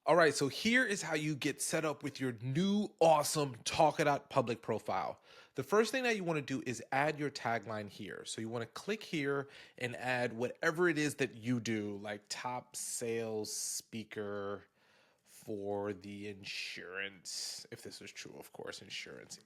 All right, so here is how you get set up with your new awesome Talkadot Public Profile. The first thing that you want to do is add your tagline here. So you want to click here and add whatever it is that you do, like top sales speaker for the insurance, if this is true, of course, insurance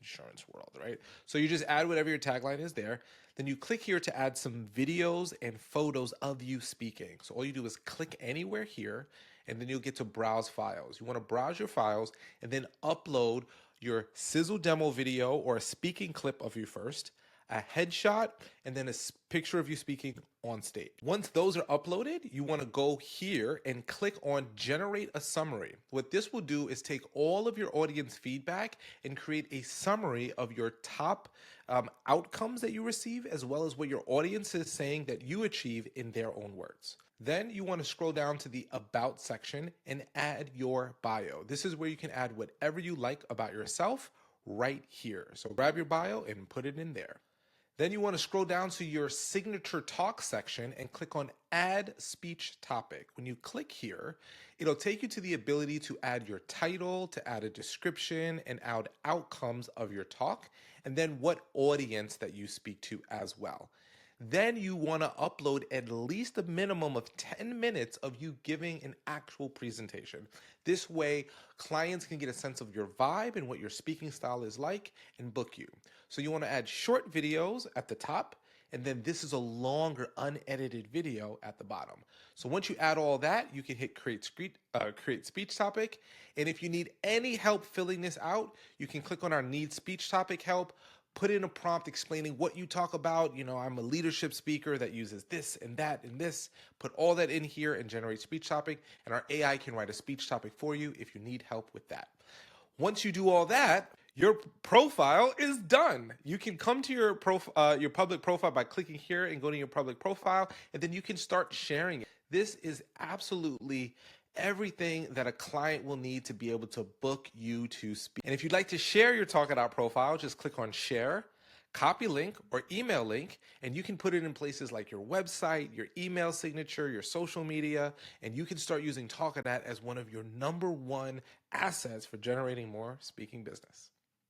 insurance world, right? So you just add whatever your tagline is there. Then you click here to add some videos and photos of you speaking. So all you do is click anywhere here, and then you'll get to browse files. You want to browse your files and then upload your sizzle demo video or a speaking clip of you first, a headshot, and then a picture of you speaking on stage. Once those are uploaded, you want to go here and click on generate a summary. What this will do is take all of your audience feedback and create a summary of your top outcomes that you receive, as well as what your audience is saying that you achieve in their own words. Then you want to scroll down to the About section and add your bio. This is where you can add whatever you like about yourself right here. So grab your bio and put it in there. Then you want to scroll down to your signature talk section and click on add speech topic. When you click here, it'll take you to the ability to add your title, to add a description, and add outcomes of your talk, and then what audience that you speak to as well. Then you want to upload at least a minimum of 10 minutes of you giving an actual presentation. This way, clients can get a sense of your vibe and what your speaking style is like and book you. So you want to add short videos at the top, and then this is a longer unedited video at the bottom. So once you add all that, you can hit create speech topic. And if you need any help filling this out, you can click on our need speech topic help. Put in a prompt explaining what you talk about. You know, I'm a leadership speaker that uses this and that and this. Put all that in here and generate speech topic, and our AI can write a speech topic for you if you need help with that. Once you do all that, your profile is done. You can come to your public profile by clicking here and go to your public profile, and then you can start sharing it. This is absolutely everything that a client will need to be able to book you to speak. And if you'd like to share your Talkadot profile, just click on share, copy link or email link, and you can put it in places like your website, your email signature, your social media, and you can start using Talkadot as one of your #1 assets for generating more speaking business.